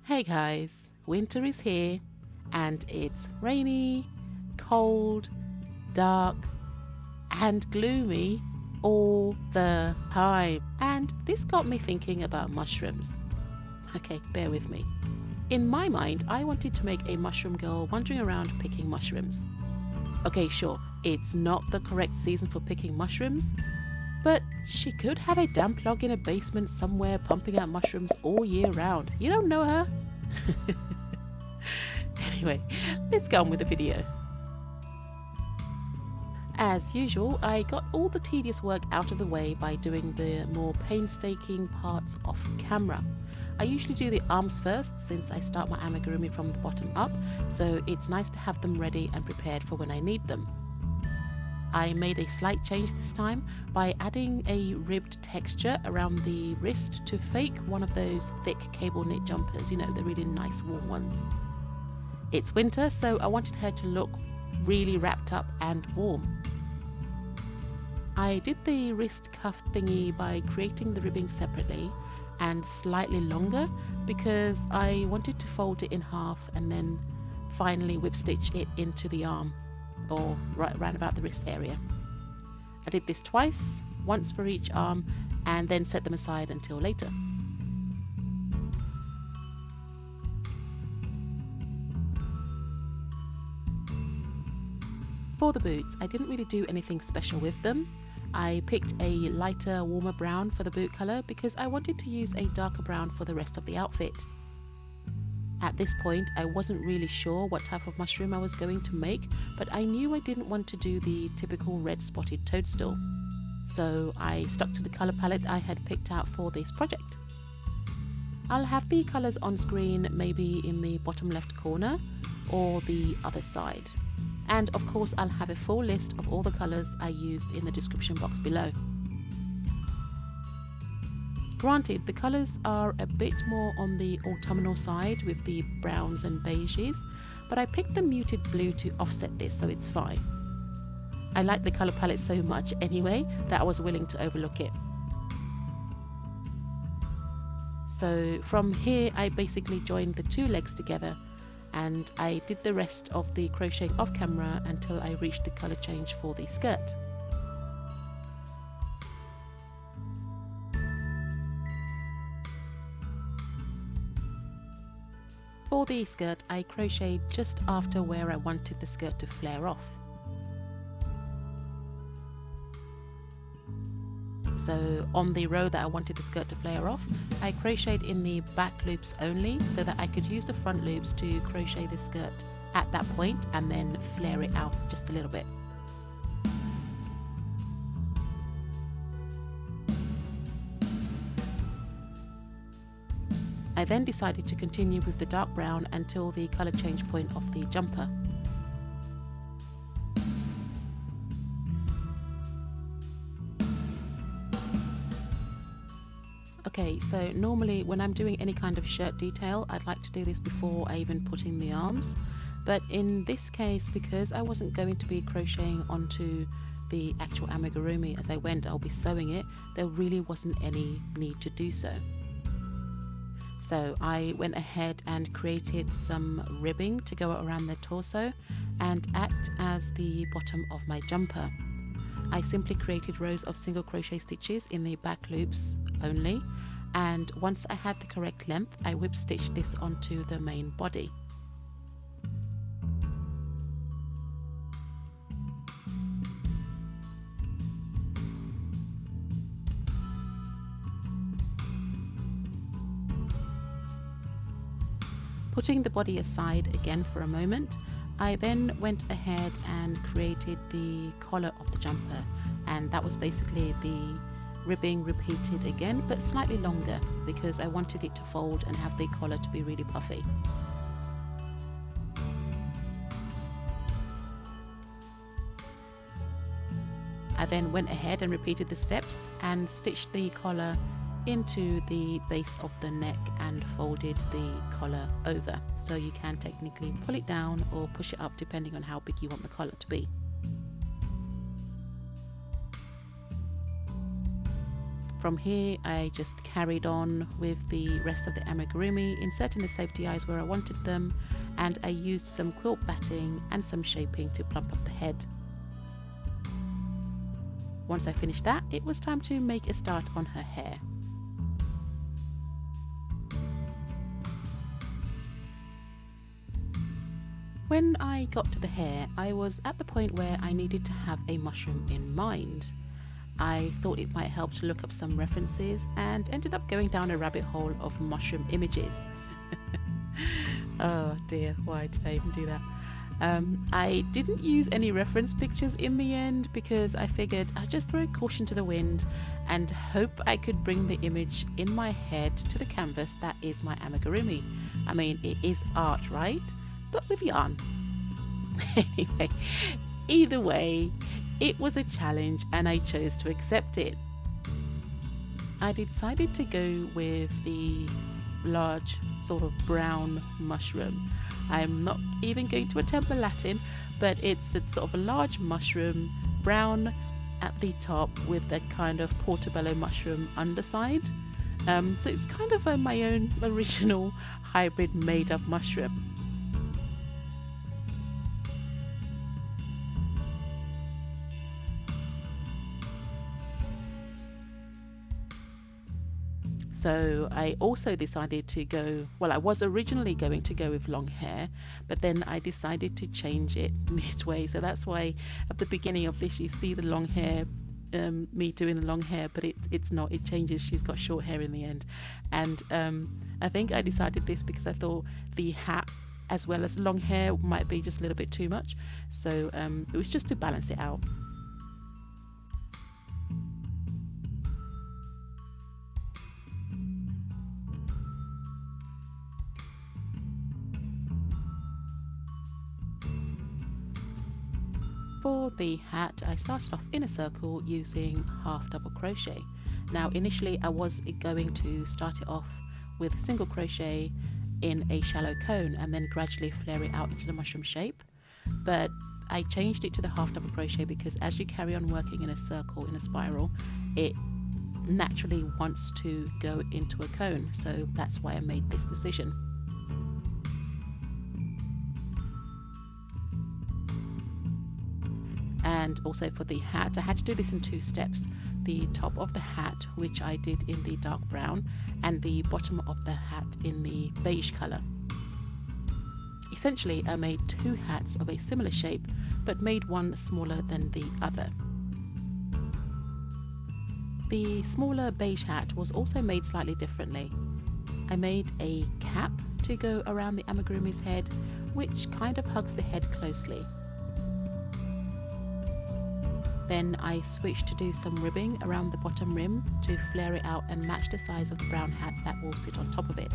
Hey guys, winter is here and it's rainy, cold, dark, and gloomy all the time. And this got me thinking about mushrooms. Okay, bear with me. In my mind, I wanted to make a mushroom girl wandering around picking mushrooms. Okay, sure, it's not the correct season for picking mushrooms, but she could have a damp log in a basement somewhere pumping out mushrooms all year round. You don't know her. Anyway, let's go on with the video. As usual, I got all the tedious work out of the way by doing the more painstaking parts off camera. I usually do the arms first since I start my amigurumi from the bottom up, so it's nice to have them ready and prepared for when I need them. I made a slight change this time by adding a ribbed texture around the wrist to fake one of those thick cable knit jumpers, you know, the really nice warm ones. It's winter, so I wanted her to look really wrapped up and warm. I did the wrist cuff thingy by creating the ribbing separately and slightly longer because I wanted to fold it in half and then finally whip stitch it into the arm, or right around about the wrist area. I did this twice, once for each arm, and then set them aside until later. For the boots, I didn't really do anything special with them. I picked a lighter, warmer brown for the boot colour because I wanted to use a darker brown for the rest of the outfit. At this point, I wasn't really sure what type of mushroom I was going to make, but I knew I didn't want to do the typical red spotted toadstool. So I stuck to the colour palette I had picked out for this project. I'll have the colours on screen, maybe in the bottom left corner or the other side. And of course, I'll have a full list of all the colours I used in the description box below. Granted, the colours are a bit more on the autumnal side with the browns and beiges, but I picked the muted blue to offset this, so it's fine. I like the colour palette so much anyway that I was willing to overlook it. So from here I basically joined the two legs together and I did the rest of the crocheting off camera until I reached the colour change for the skirt. For the skirt, I crocheted just after where I wanted the skirt to flare off. So on the row that I wanted the skirt to flare off, I crocheted in the back loops only so that I could use the front loops to crochet the skirt at that point and then flare it out just a little bit. I then decided to continue with the dark brown until the colour change point of the jumper. Okay, so normally when I'm doing any kind of shirt detail, I'd like to do this before I even put in the arms. But in this case, because I wasn't going to be crocheting onto the actual amigurumi as I went, I'll be sewing it, there really wasn't any need to do so. So I went ahead and created some ribbing to go around the torso and act as the bottom of my jumper. I simply created rows of single crochet stitches in the back loops only, and once I had the correct length, I whip stitched this onto the main body. Putting the body aside again for a moment, I then went ahead and created the collar of the jumper, and that was basically the ribbing repeated again but slightly longer because I wanted it to fold and have the collar to be really puffy. I then went ahead and repeated the steps and stitched the collar into the base of the neck and folded the collar over, so you can technically pull it down or push it up depending on how big you want the collar to be. From here, I just carried on with the rest of the amigurumi, inserting the safety eyes where I wanted them, and I used some quilt batting and some shaping to plump up the head. Once I finished that, it was time to make a start on her hair. When I got to the hair, I was at the point where I needed to have a mushroom in mind. I thought it might help to look up some references and ended up going down a rabbit hole of mushroom images. Oh dear, why did I even do that? I didn't use any reference pictures in the end because I figured I'd just throw caution to the wind and hope I could bring the image in my head to the canvas that is my amigurumi. I mean, it is art, right? But with yarn. Anyway, either way, it was a challenge and I chose to accept it. I decided to go with the large sort of brown mushroom. I'm not even going to attempt the Latin, but it's a sort of a large mushroom, brown at the top with that kind of portobello mushroom underside. So it's kind of my own original hybrid made up mushroom. So I also decided to go, well, I was originally going to go with long hair, but then I decided to change it midway. So that's why at the beginning of this, you see the long hair, me doing the long hair, but it's not, it changes. She's got short hair in the end. And I think I decided this because I thought the hat as well as long hair might be just a little bit too much. So it was just to balance it out. For the hat, I started off in a circle using half double crochet. Now initially I was going to start it off with single crochet in a shallow cone and then gradually flare it out into the mushroom shape, but I changed it to the half double crochet because as you carry on working in a circle, in a spiral, it naturally wants to go into a cone, so that's why I made this decision. And also for the hat, I had to do this in 2 steps. The top of the hat, which I did in the dark brown, and the bottom of the hat in the beige colour. Essentially, I made 2 hats of a similar shape, but made one smaller than the other. The smaller beige hat was also made slightly differently. I made a cap to go around the amigurumi's head, which kind of hugs the head closely. Then I switched to do some ribbing around the bottom rim to flare it out and match the size of the brown hat that will sit on top of it.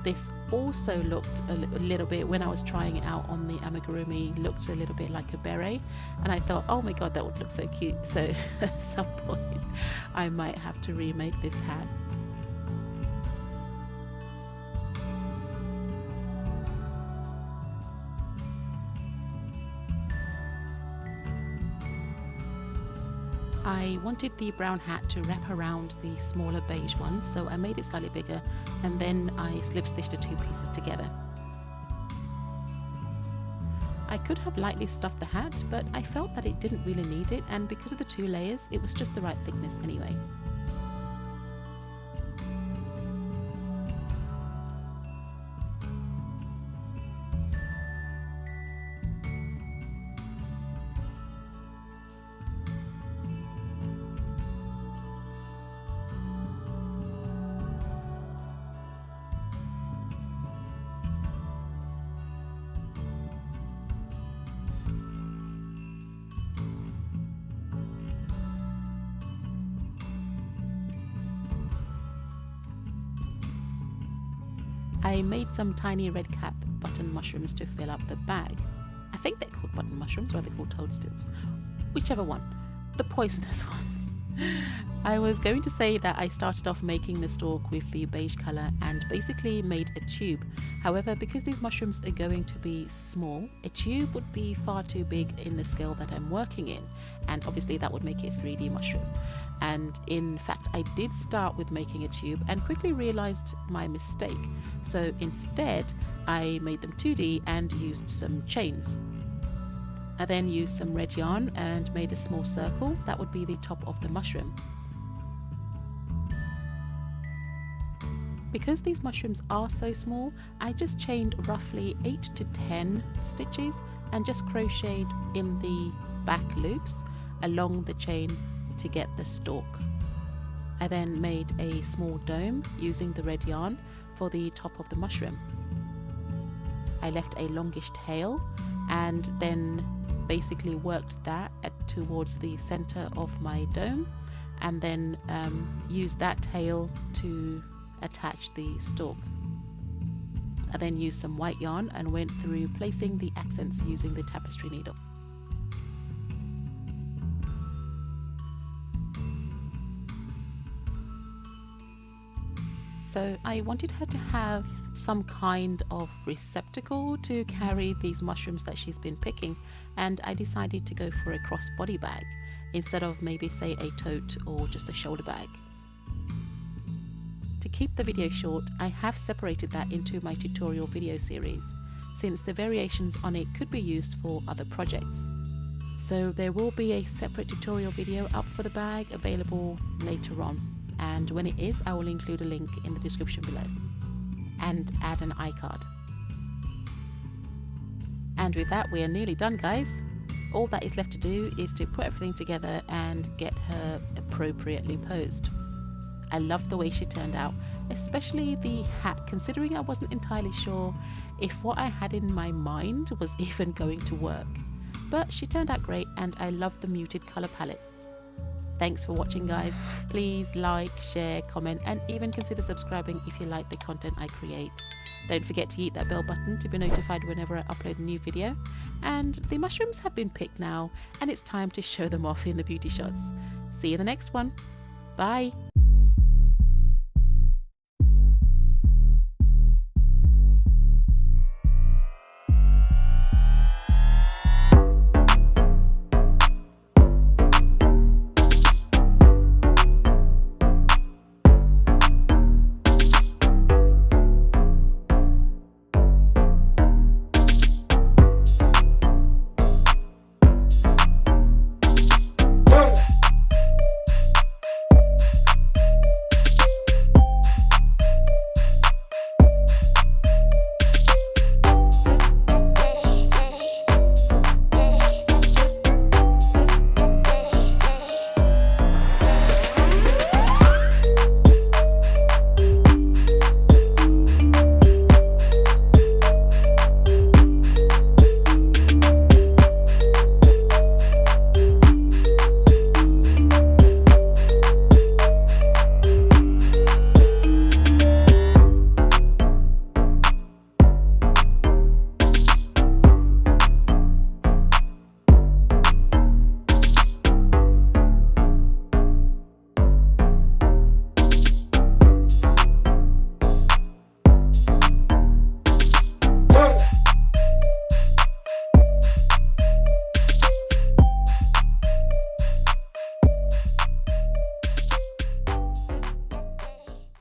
This also looked a little bit, when I was trying it out on the amigurumi, looked a little bit like a beret, and I thought, oh my god, that would look so cute. So at some point I might have to remake this hat. I wanted the brown hat to wrap around the smaller beige one, so I made it slightly bigger and then I slip stitched the 2 pieces together. I could have lightly stuffed the hat, but I felt that it didn't really need it, and because of the 2 layers, it was just the right thickness anyway. I made some tiny red cap button mushrooms to fill up the bag. I think they're called button mushrooms, or they're called toadstools. Whichever one. The poisonous one. I was going to say that I started off making the stalk with the beige colour and basically made a tube. However, because these mushrooms are going to be small, a tube would be far too big in the scale that I'm working in, and obviously that would make it a 3D mushroom. And in fact, I did start with making a tube and quickly realised my mistake. So instead, I made them 2D and used some chains. I then used some red yarn and made a small circle. That would be the top of the mushroom. Because these mushrooms are so small, I just chained roughly 8 to 10 stitches and just crocheted in the back loops along the chain to get the stalk. I then made a small dome using the red yarn for the top of the mushroom. I left a longish tail and then basically worked that towards the center of my dome, and then used that tail to attach the stalk. I then used some white yarn and went through placing the accents using the tapestry needle. So I wanted her to have some kind of receptacle to carry these mushrooms that she's been picking, and I decided to go for a crossbody bag instead of maybe say a tote or just a shoulder bag. To keep the video short, I have separated that into my tutorial video series, since the variations on it could be used for other projects. So there will be a separate tutorial video up for the bag available later on, and when it is, I will include a link in the description below and add an iCard. And with that, we are nearly done, guys. All that is left to do is to put everything together and get her appropriately posed. I love the way she turned out, especially the hat, considering I wasn't entirely sure if what I had in my mind was even going to work. But she turned out great, and I love the muted colour palette. Thanks for watching, guys. Please like, share, comment, and even consider subscribing if you like the content I create. Don't forget to hit that bell button to be notified whenever I upload a new video. And the mushrooms have been picked now, and it's time to show them off in the beauty shots. See you in the next one. Bye.